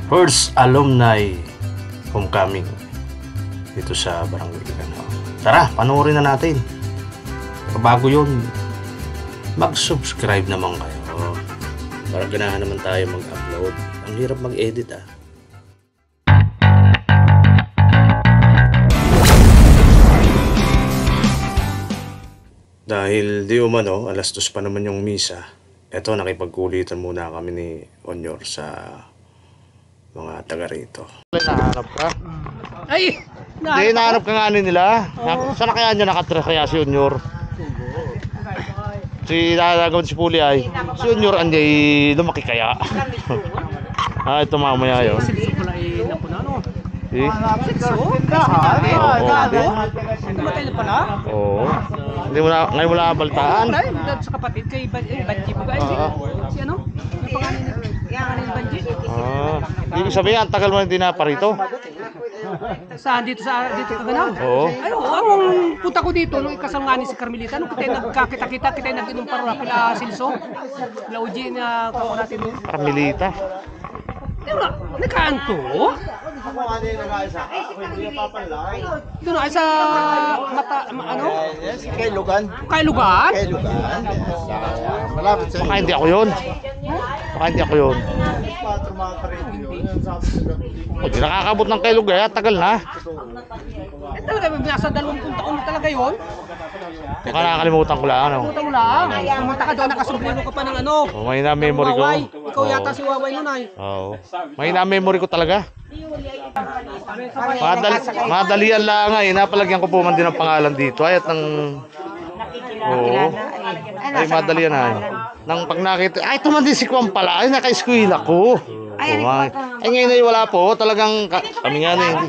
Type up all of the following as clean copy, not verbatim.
first alumni homecoming dito sa Barangay Gaganaw. Tara, panoorin na natin. Pero bago yun, mag-subscribe naman kayo para ganahan naman tayo mag-upload. Ang hirap mag-edit ah. Dahil di umano, alas 2 pa naman yung misa, eto nakipagkulitan muna kami ni Onyor sa mga taga rito. Nahanap ka? Ay! Hindi, nahanap ka nga nila. Saan kaya niya nakatira kaya si Onyor? Si nagawin si Puli ay, si Onyor anday lumaki kaya. Ito mamaya yun. Oo. Hindi mo na, ngayon mo na baltaan. Sa kapatid kay Banji mo guys. Si ano? Yung pangalan ni Banji. Ibig sabihin, ang tagal mo hindi na parito. Saan? Dito Kaganaw? Oo. Ay, ang punta ko dito, nung ikasal nga ni si Carmelita, nung kita nagkakita-kita, kita nag-inom para kila Silso. Kila Uji na kawa natin doon. Carmelita. Diba? Nagkaanto? Doon na, sa mata, ano? Kay Lugan. Kay Lugan? Kay Lugan. Malapit sa Baka hindi ako yun. Baka hindi ako yun. Hindi nakakabot ng kay Lugan, tagal na. Talaga, nasa 20 taon na talaga yun. Baka nakakalimutan ko lang. Ano? Pumunta mo lang. Pumunta ka doon, nakasumbrero ka pa ng ano. May na-memory ko. Waway. Ikaw yata si Waway nun ay. Oo. May na-memory ko talaga. Madalian lang nga eh. Napalagyan ko po man din ang pangalan dito. Ay at ng... Oo. Ay madalian na. Nang pag nakita, ay ito man din si Kwan pala. Ay naka-eskwela ko. Ay ngayon ay wala po. Talagang kami nga na hindi.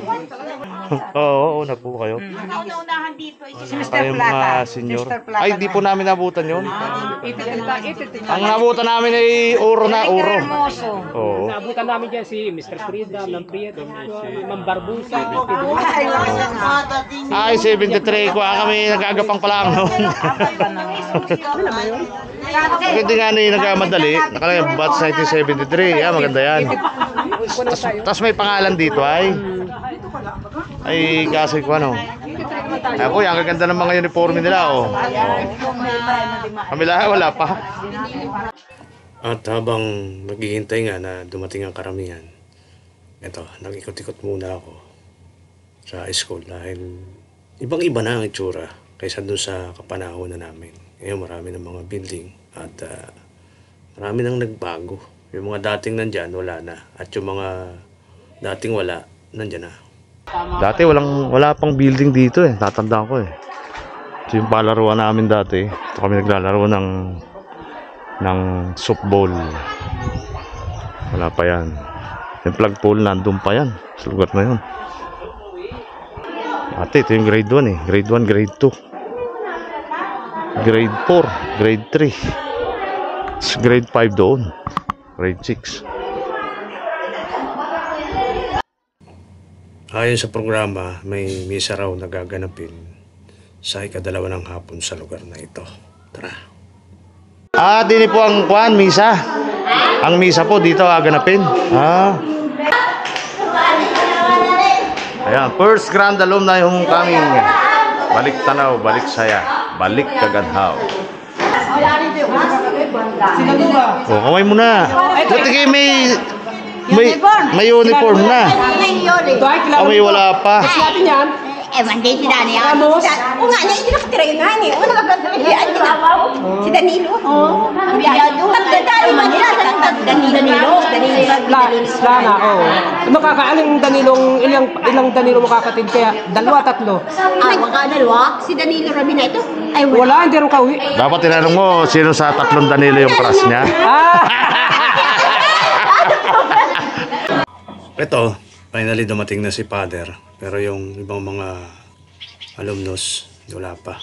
Oo, una po kayo. Ang naunahan dito ay si Mr. Plata. Senior. Ay, di po namin nabutan yun. Ang nabutan namin ay uro na uro. Oo. Nabutan namin dyan si Mr. Frida, Ma'am Prieto, si Ma'am Barbusa. Ay, 73 ko. Kami nagagapang pala noon. Hindi nga na yung nagkamadali. Nakalagay, batch 1973. Yeah, maganda yan. Tapos may pangalan dito ay... Ay, kasi ko ano. Ako, ang gaganda ng mga uniforme nila, oh. Kamila, wala pa. At habang naghihintay nga na dumating ang karamihan, eto, nag-ikot-ikot muna ako sa school dahil ibang-iba na ang itsura kaysa doon sa kapanahon na namin. Ngayon, marami ng mga building at marami nang nagbago. Yung mga dating nandyan, wala na. At yung mga dating wala, nandyan na. Dati wala pang building dito eh. Tatandaan ko eh. Ito yung palaruan namin dati. Ito kami naglalaro ng softball. Wala pa yan. Yung flagpole nandun pa yan. Sa lugar na yun. Dati ito yung grade 1 eh. Grade 1, grade 2. Grade 4, grade 3. Grade 5 doon. Grade 6. Ayon sa programa, may misa raw na gaganapin sa ikadalawa ng hapon sa lugar na ito. Tara. Dini po ang kuan, misa. Ang misa po dito gaganapin. Ayan, first grand alumni homecoming. Balik tanaw, balik saya, balik Kaganaw. Oh, kamay mo na. Buti kayo may uniform na. Kami wala pa. Mandi si Dani. O nga, hindi nakatira yun nga ni. O nakapagdalihan nila. Si Danilo. Oo. Tatlo man nila. Danilo. Sana, oo. Makakaaling Danilong, ilang Danilo makakatid kaya? Dalawa, tatlo. Wala dalawa. Si Danilo Rabina ito. Ay, Wala, hindi rin kauwi. Dapat tinanong mo sino sa tatlong Danilo yung crush niya. Ito, finally dumating na si Father. Pero yung ibang mga alumnus, wala pa.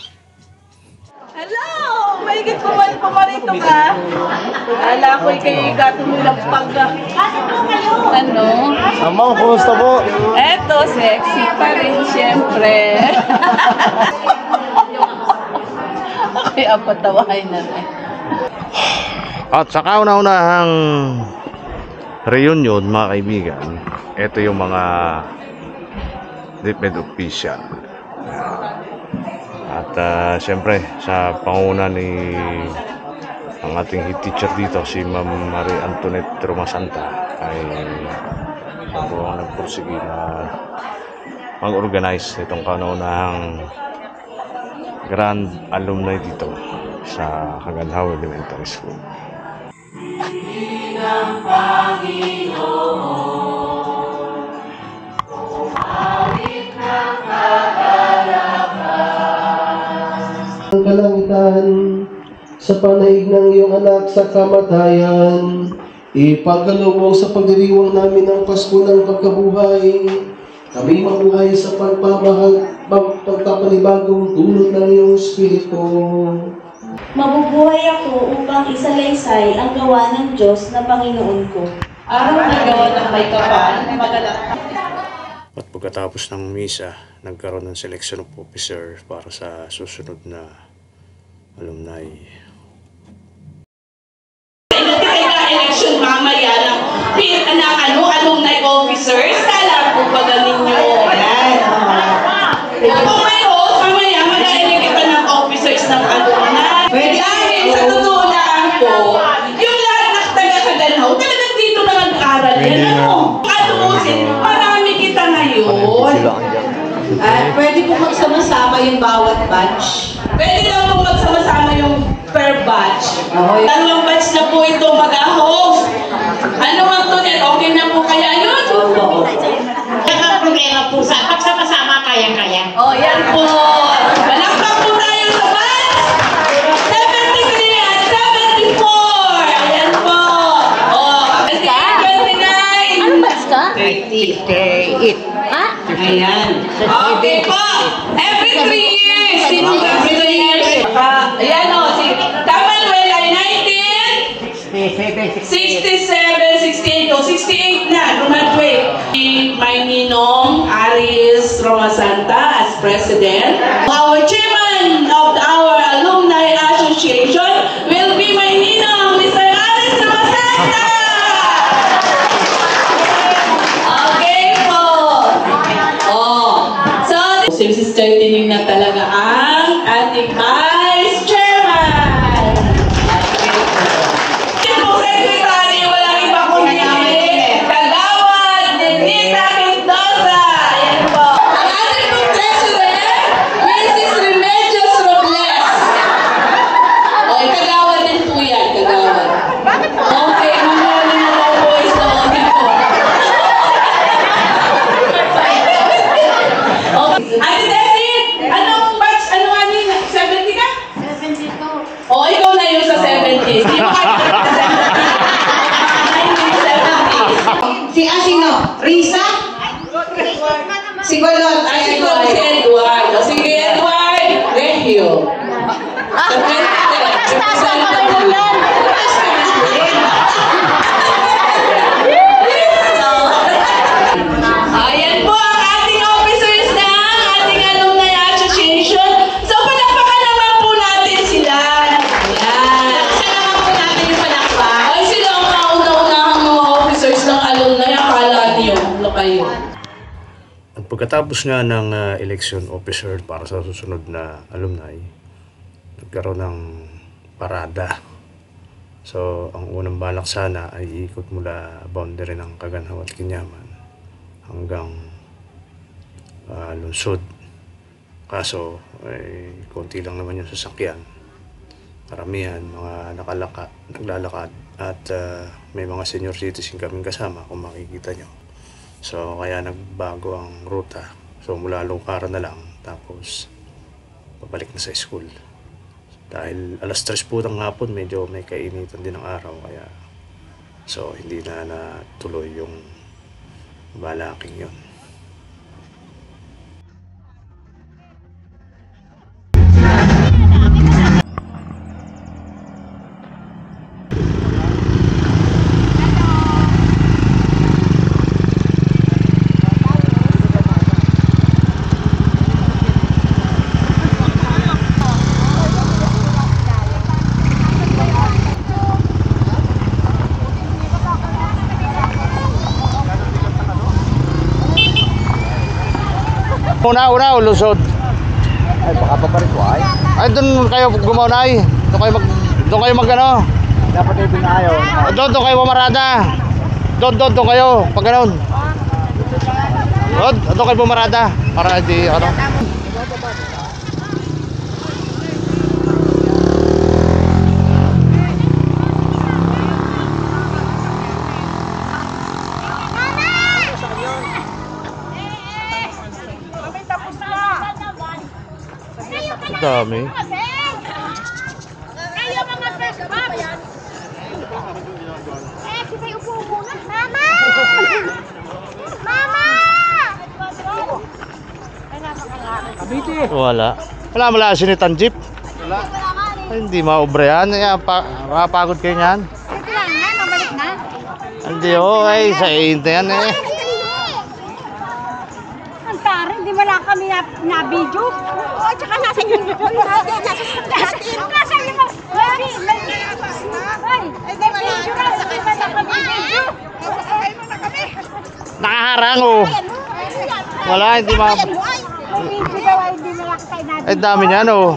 Hello! Mahigit pumalito ka. Ala ko kay katumilang pag... Ano? Ma'am, kumusta po? Eto, sexy pa rin, syempre. Kaya patawain na rin. At sa kauna-unahang reunion, mga kaibigan. Ito yung mga DepEd official. At siyempre sa panguna ni ang ating head teacher dito, si Ma'am Marie Antoinette Romasanta, ay po ang nagpursige na mag-organize itong kauna-unahang grand alumni dito sa Kaganhaw Elementary School. Ang kalangitan sa panahig ng iyong anak sa kamatayan, ipagkaloob sa pagdiriwang namin ng Pasko ng pagkabuhay. Kami mabuhay sa pagpapanibagong dulot ng iyong Espiritu. Mabubuhay ako upang isalaysay ang gawa ng Diyos na Panginoon ko. Araw na gawa ng may kapal, magalak. At pagkatapos ng misa, nagkaroon ng selection of officer para sa susunod na alumni. Election mamaya ng alumni officers. Kala po ba galing nyo? Kung may host, mamaya mag-elect pa ng officers ng alumni. Dahil sa totoo lang po, yung lahat ng taga-Kaganhaw, talagang dito na nag-aral yan. Katuusin, marami kita ngayon. Pwede po magsama-sama yung bawat batch. Pwede lang po magsama-sama yung per batch. Dalawang batch na po ito mag-host. Ano ang tunit? Okay na po kaya yun? Oo. Ang problema po sa pagsama-sama kaya-kaya. Oh, yan po. Malakpak po tayo sa batch. 73 at 74. Ayan po. Oh, 29. Ano batch ka? 38. Ha? Ayan. Okay po. Every 3 years. Sino ka? 3 years. Ayan o. Tamalwell ay 19. 67, 68. O, 68 na. Graduate. May Ninong Aris Romasanta as president. Our chairman of our alumni association will be my Ninong, Mr. Aris Romasanta. Okay po. Oh. So, si Sister Tining na talaga ang ating vice chairman. Yung secretary, walang iba kundi Kagawad Nenita Mendoza. Ayan po. Ang ating pong treasurer, Mrs. Remedios Robles. Okay, Kagawad din po yan, Kagawad. Okay, mamaya na mga boys na okay po. Ate Desi, anong batch? Ano nga ni? 70 ka? 72. O, ikaw na yung sa 70. Hindi mo kayo sa 70. Si Asino? Risa? Si Balot? Ay, ikaw si Edward. O, sige, Edward. Regio. Sa 20. Ayan po ang ating officers na ating alumni association. So, palakpakan naman po natin sila. Ayan. Palakpakan naman po natin yung palakpak. Ay, sila ang kauna-unahang mga officers ng alumni. Akala niyo, ano kayo? At pagkatapos nga ng election officer para sa susunod na alumni, nagkaroon ng parada. So, ang unang balak sana ay ikot mula boundary ng Kaganhaw at Kinyaman hanggang lungsod. Kaso, ay konti lang naman yung sasakyan. Karamihan, mga naglalakad at may mga senior citizen kaming kasama kung makikita nyo. So, kaya nagbago ang ruta. So, mula Lungkaran na lang, tapos pabalik na sa school. Dahil alas 3 po ng hapon, medyo may kainitan din ng araw. Kaya, so, hindi na natuloy yung balaking yun. Una, lusod. Ay, baka pa rin ko ay. Ay, doon kayo gumaunay. Doon kayo mag ano. Dapat ay binayo. Doon kayo bumarada. Doon kayo. Pag ganun. Doon kayo bumarada. Para di ano. Dami. Kayo mga first mom. Kita upo muna. Mama! Mama! Wala sinitan jeep. Ay, hindi maubra yan. Mapagod kayo yan. Ito lang yan, mabalik na. Hindi ay sa hinte yan eh. Ang tari, hindi wala kami na-video. Oo, tsaka nasa inyo. Nasa inyo. Ay, video na. Wala kami video. Nakaharang oh. Wala, hindi ma... Video daw ay hindi wala tayo na-video. Ay, dami niyan oh.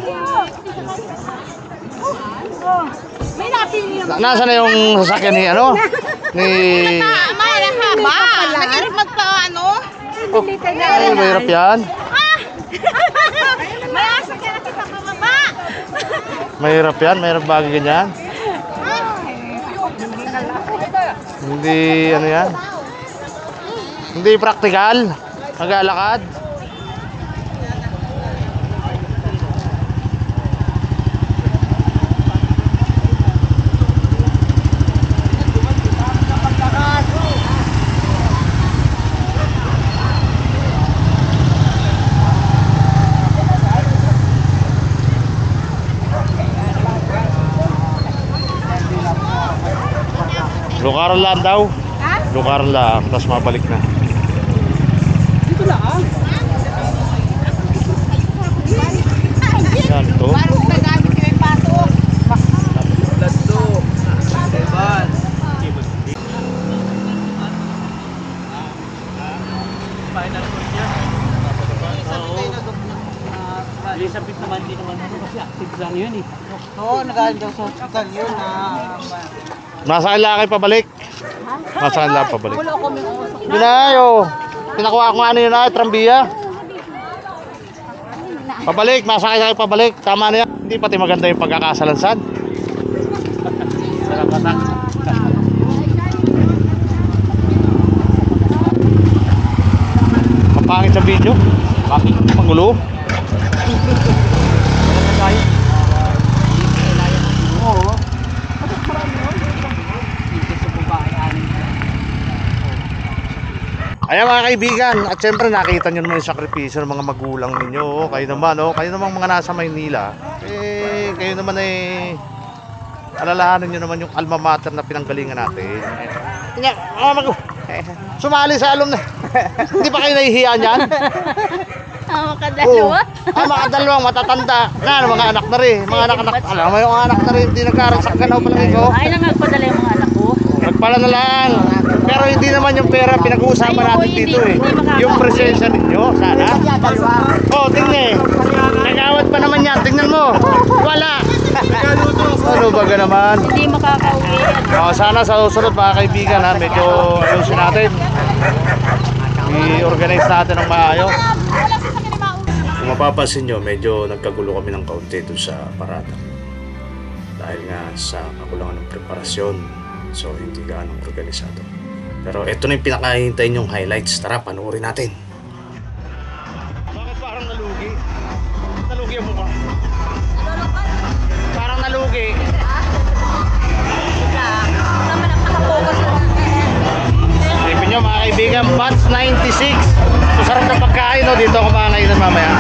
May napili naman. Nasaan na yung sasakyan ni ano? Ni... Mahaba. Nag-irip magpa-ano? Ay, mahirap yan. May asakyan na kita pababa. Mahirap yan, mahirap bagay ganyan. Hindi ano yan. Hindi praktikal. Maglalakad. Lukaran lang daw. Lukaran lang, tapos mabalik na. Dito lang. Yan to. Elisabeth naman din naman kasi active lang yun eh. Oo, nagaling daw sa hospital yun na... Nasa kanila kayo pabalik. Nasa kanila pabalik. Wala kami usap. Binayo. Pinakuha ko ano yun ay, trambiya. Pabalik, masakay kayo pabalik. Tama na yan. Hindi pati maganda yung pagkakasalansan. Mapangit sa video. Bakit? Pangulo. Oo. Ayan mga kaibigan, at syempre nakita nyo naman yung sakripisyo ng mga magulang ninyo. Kayo naman, kayo naman mga nasa Maynila, kayo naman alalahanin nyo naman yung alma mater na pinanggalingan natin. Sumali sa alum na. Hindi pa kayo nahihiya niyan? Makadalawa. Makadalawang matatanda. Mga anak na rin. Mga anak-anak. Alam mo yung anak na rin, hindi nagkaroon sa ganaw pa lang ikaw. Ay nang nagpadala yung mga anak ko. Nagpala na lang. Pero hindi naman yung pera pinag-uusapan natin dito eh. Yung presensya ninyo, sana. Tingnan eh. Nagawad pa naman yan. Tingnan mo. Wala. Ano baga naman? Hindi makakauwi. Sana sa susunod mga kaibigan ha, medyo ayusin natin. I-organize natin ng maayos. Kung mapapansin nyo, medyo nagkagulo kami ng kaunti doon sa parada. Dahil nga sa kakulangan ng preparasyon. So hindi gaanong organisado. Pero ito na yung pinakahintay nyong highlights. Tara, panoorin natin. Bakit parang nalugi? Nalugi ang mukha. Parang nalugi. Isipin nyo mga kaibigan, batch 96. So sarap ng pagkain, no? Dito ako makakainan mamaya.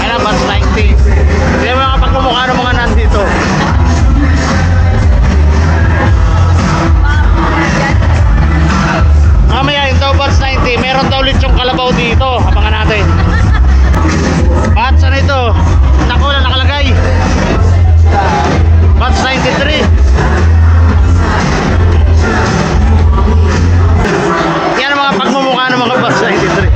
Ayan, batch 90. Hindi mo makapagmumukha ng mga nandito. Mamaya yung daw batch 90, meron daw ulit yung kalabaw dito. Abangan natin. Batch ano ito? Naku na nakalagay. Batch 93. Yan ang mga pagmumukha ng mga batch 93.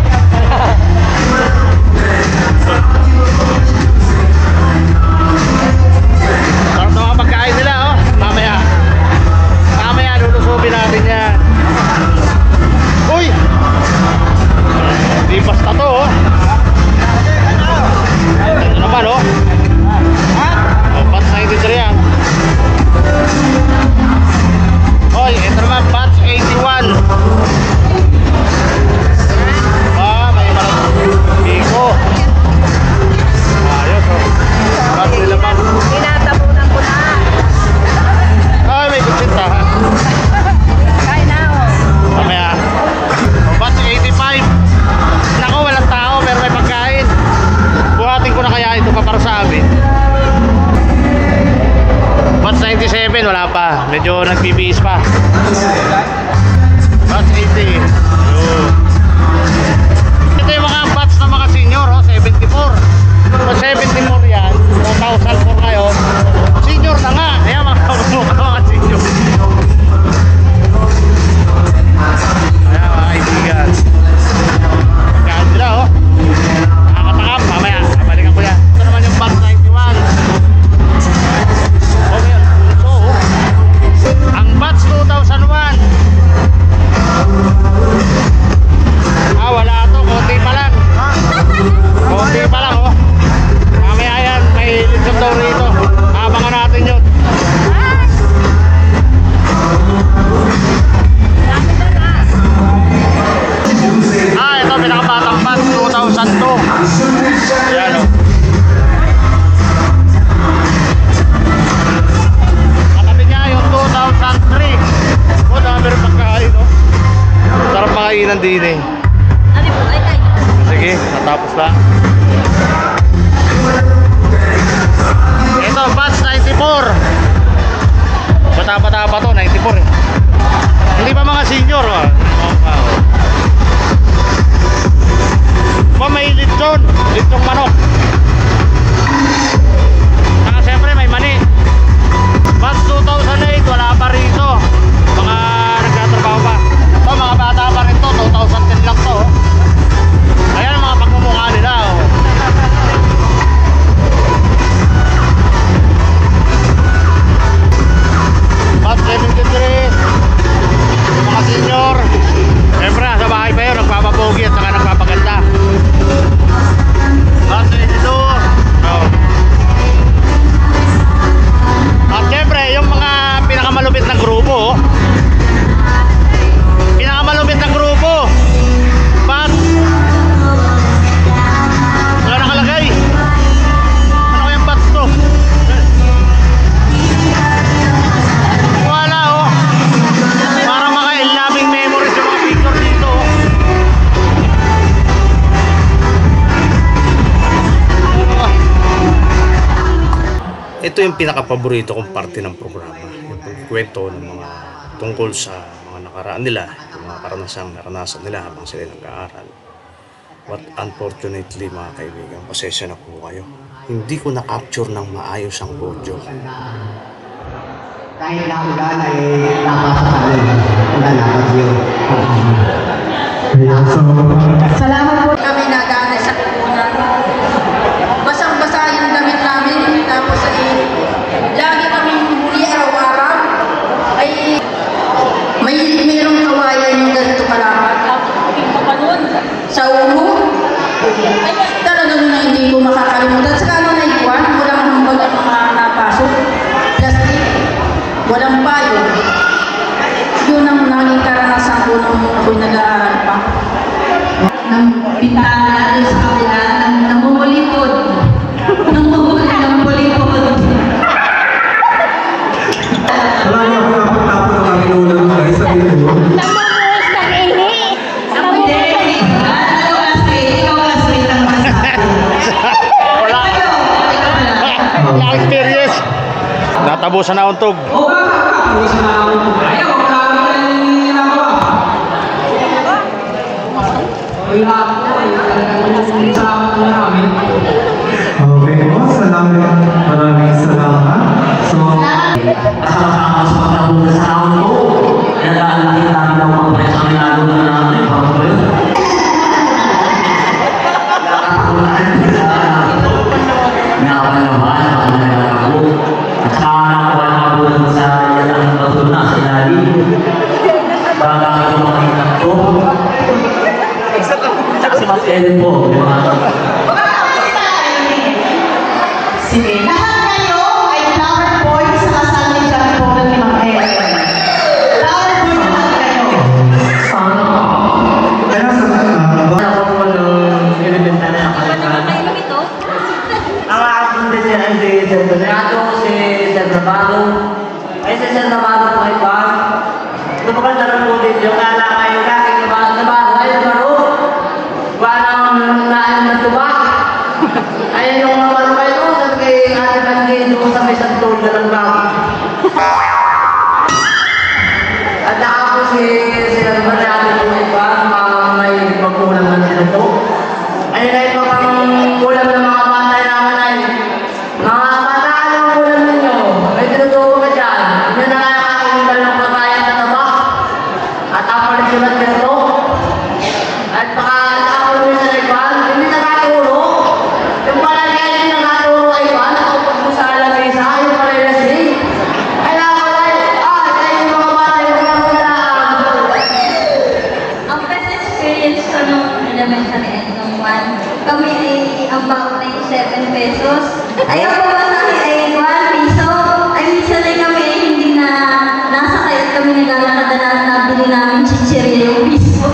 pa. Batch 80. Yun. Ito yung mga batch ng mga senior, 74. So 74 yan, 2004 ngayon. Senior na nga. Ayan mga senior. Ayan mga kaibigan. Pagkaan sila nakakatakam. Mamaya, balikan ko yan. Ito naman yung batch 91. Okay yan. So, ang batch 2001. Wala to. Konti pa lang. Konti pa lang mamaya yan, may litsong daw rito. Abangan natin yun. Ito pinakabatang batch 2002. Ayan o. Katabi niya yung 2003. Dami rin pagkain sarap makainan din eh. Sige, natapos lang. Ito, batch 94. Bata-bata pa to, 94 eh. Hindi pa mga senior may litsong manok. Saka siyempre may mani. Batch 2008, wala pa rito. Mga nagtatrabaho pa. Ito, mga bata pa rin to, 2010 lang to. Ayan ang mga pagmumukha nila Batch 73. Yung mga senior, siyempre nasa bahay pa yun, nagpapapogi at saka nagpapaganda. Batch 22. At siyempre yung mga pinakamalupit ng grupo batch wala nakalagay. Ano kayang batch to? Wala parang mga loving memories yung mga picture dito Ito yung pinaka-paborito kong parte ng programa, yung pagkwento ng mga tungkol sa mga nakaraan nila, yung mga naranasan nila habang sila nag-aaral. But unfortunately mga kaibigan, pasensya na po kayo, hindi ko na-capture ng maayos ang audio. Dahil naulan ay napasa sa amin. Ulan na bagyo. Salamat po kami nadaanan sa kupunan. Basang-basa yung damit namin. Tapos ay lagi kami huli araw-araw. Ay mayroong kawayan yung ganito kalapat. Sa ulo. Talagang na hindi ko makakalimutan. Saka ano na ikuan, walang hambag at mga napasok. Plastic. Walang payo. Yun ang naging karanasan ko nung ako'y nag-aaral pa. Ng bintana sa kabila, namumulipod. Namumulipod. Wala niyo ako napagtapo ng aming ulang mga isang ito. Wala experience. Natabusan na untog. Oo ba? Natabusan na untog. Ayaw, kami na yung ginagawa. Wala po. Talagang salamat na namin. Okay po. Salamat. Maraming salamat. So, kasama sa pagkabunan sa naon ko. Nagaalaki namin ang mga presyo ang lalo na namin. Nakapalaman ang nagagawa. At saka nakuha na kabunan sa yalang batuna sa ilalim. Baga ito makita ko. Si Mas Ellen po. Sige. Lahat kayo ay flower boy sa kasal ni Jack Paul ni Mang Ellen. Flower boy lahat kayo. kaya sa Binibenta na ako. Ang aking din niya ay si Sir Donato, si Sir Navarro. Ay si Sir Navarro po ay pa. Lumaganda ng po din yung kala kayo kaking Navarro. Ay Navarro. Walang naan na tuwa. Ayaw po basahin ay 1 piso. Ay minsan ay kami ay hindi na nasakay at kami naglalakad na nabili namin chichirya yung piso.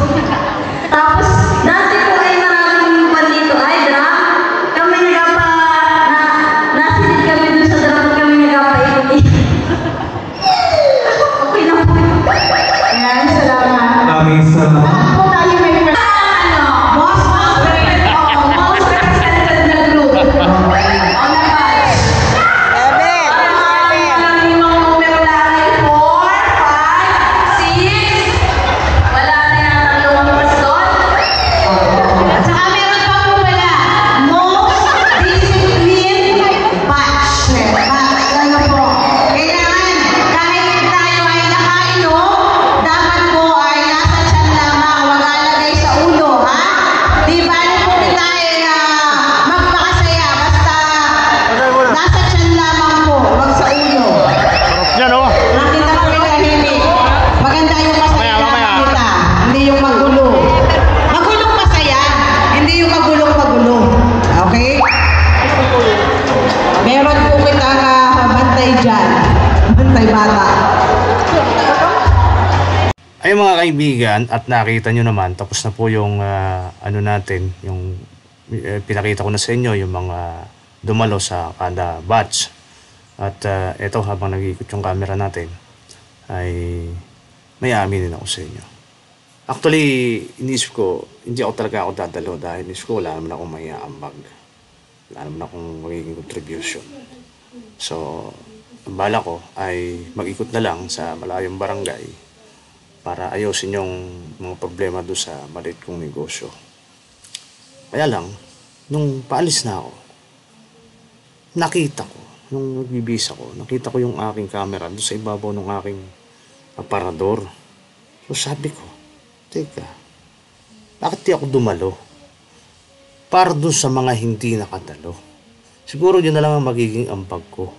Tapos dati po ay maraming pandito ay drum. Kami nasilid kami dun sa drum at kami nagpaikot. Okay na po. Ayan, salamat. Maraming salamat. Po tayo may most represented na group. On the batch. Maraming mga numero lang. 4, 5, 6. Wala na yung tatlong person. At saka meron pa po pala, most disciplined batch. Ano po? Kailangan, kahit tayo ay nakainom, dapat po ay nasa tiyan lamang, wag alagay sa ulo, ha? Di ba po tayo magpakasaya, basta nasa tiyan lamang po, wag sa ulo. Yan o. Nakita ko yung tahimik. Maganda yung masaya na makita, hindi yung magulo. Magulong masaya, hindi yung magulong-magulo. Okay? Meron po kita bantay dyan. Bantay bata. Ay mga kaibigan, at nakita nyo naman, tapos na po yung ano natin, yung pinakita ko na sa inyo, yung mga dumalo sa kada batch. At eto, habang nag-iikot yung camera natin, ay may aminin ako sa inyo. Actually, inisip ko, hindi ako talaga ako dadalo dahil inisip ko, wala naman akong may aambag. Wala naman akong magiging contribution. So, ang bala ko ay mag-ikot na lang sa malayong barangay para ayusin yung mga problema doon sa maliit kong negosyo. Kaya lang, nung paalis na ako, nakita ko, nung nagbibisa ko, nakita ko yung aking camera doon sa ibabaw ng aking aparador. So sabi ko, teka, bakit di ako dumalo? Para doon sa mga hindi nakadalo. Siguro yun na lang ang magiging ambag ko.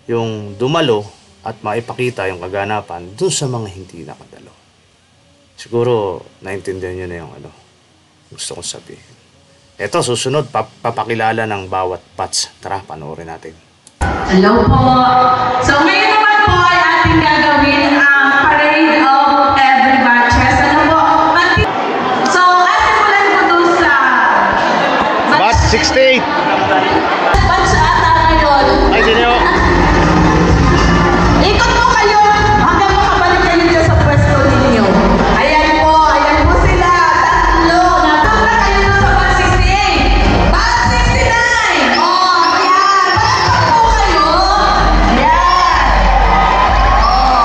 Yung dumalo at maipakita yung kaganapan doon sa mga hindi nakadalo. Siguro, naintindihan nyo na yung gusto kong sabihin. Ito, susunod, papakilala ng bawat batch. Tara, panoorin natin. Hello po. So ngayon naman po ay ating gagawin ang parade of every batches. Ano po? So simulan po doon sa Batch 68! batch ata ngayon. Ay, din nyo. Ikot po kayo hanggang makabalik kayo dyan sa pwesto ninyo. Ayan po sila. Tatlo. Napunta kayo doon sa batch 68. Batch 69. Oh, ayan. Palakpak po kayo. Ayan. Oh.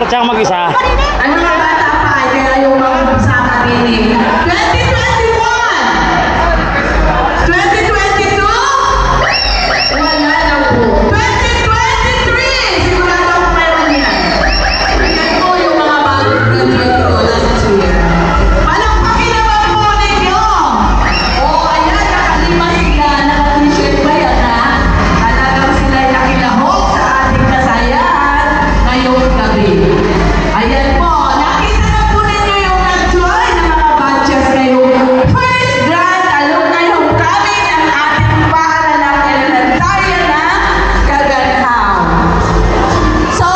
para siyang mag-isa. Ano nga bata pa ay kaya yung mga magsama rin eh. 2021! 2022? Wala na po. 2023! Sigurado ako meron yan. Yan po yung mga bagong graduate ko last year. Palakpakin naman po ninyo! Oo, ayan, nakalima sila. Naka-t-shirt ba yan, ha? Talagang sila'y nakilahok sa ating kasayahan ngayong gabi. Ayan po, nakita na po ninyo yung nag-join ng mga batches ngayong first grand alumni homecoming ng ating paaralang elementarya na Kaganhaw. So,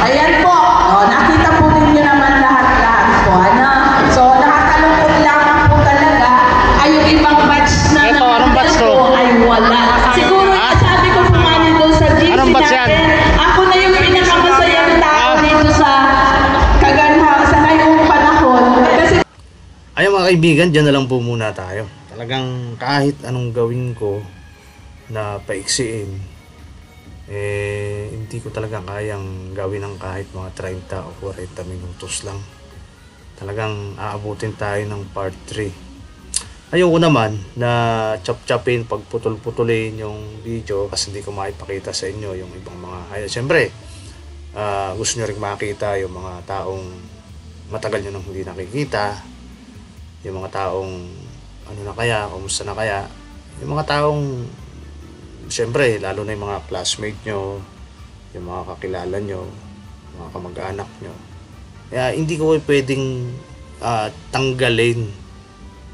ayan po, nakita po ninyo naman lahat-lahat po, ano? So, nakakalungkot lamang po talaga ay yung ibang batch na Ito, anong batch to? ay wala. Siguro, sabi ko po nga nito sa GC Anong batch yan? natin, ako na yung pinakamasayang tao dito sa Kaganhaw sa ngayong panahon. Kasi Ayun mga kaibigan, dyan na lang po muna tayo. Talagang kahit anong gawin ko na paiksiin, hindi ko talaga kayang gawin ng kahit mga 30 o 40 minutos lang. Talagang aabutin tayo ng part 3. Ayoko naman na chop-chopin, pagputol-putulin yung video kasi hindi ko maipakita sa inyo yung ibang mga siyempre, gusto nyo rin makita yung mga taong matagal nyo nang hindi nakikita, yung mga taong ano na kaya, kumusta na kaya, yung mga taong siyempre, lalo na yung mga classmate nyo, yung mga kakilala nyo, mga kamag-anak nyo. Kaya hindi ko pwedeng tanggalin.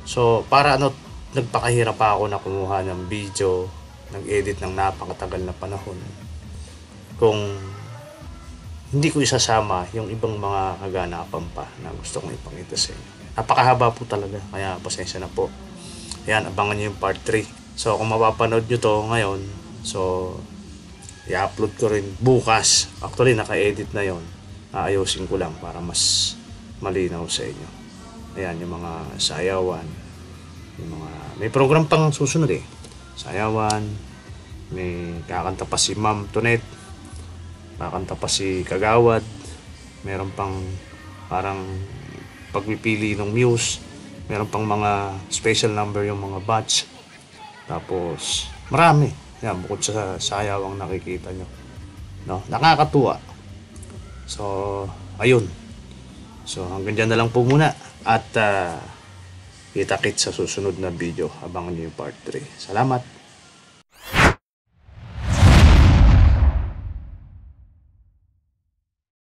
So, para nagpakahirap pa ako na kumuha ng video, nag-edit ng napakatagal na panahon. Kung hindi ko isasama yung ibang mga kaganapan pa na gusto kong ipakita sa inyo. Napakahaba po talaga, kaya pasensya na po. Ayan, abangan nyo yung part 3. So, kung mapapanood nyo to ngayon, so, i-upload ko rin bukas. Actually, naka-edit na yon. Aayusin ko lang para mas malinaw sa inyo. Ayan, yung mga sayawan. Yung mga, may program pang susunod eh. Sayawan. May kakanta pa si Ma'am Tonet. Kakanta pa si Kagawad. Meron pang parang pagpipili ng muse. Meron pang mga special number yung mga batch. Tapos, marami. Yan, bukod sa sayawang nakikita nyo. No? Nakakatuwa. So, ayun. So, hanggang dyan na lang po muna. At kita-kits sa susunod na video. Abangan nyo yung part 3. Salamat!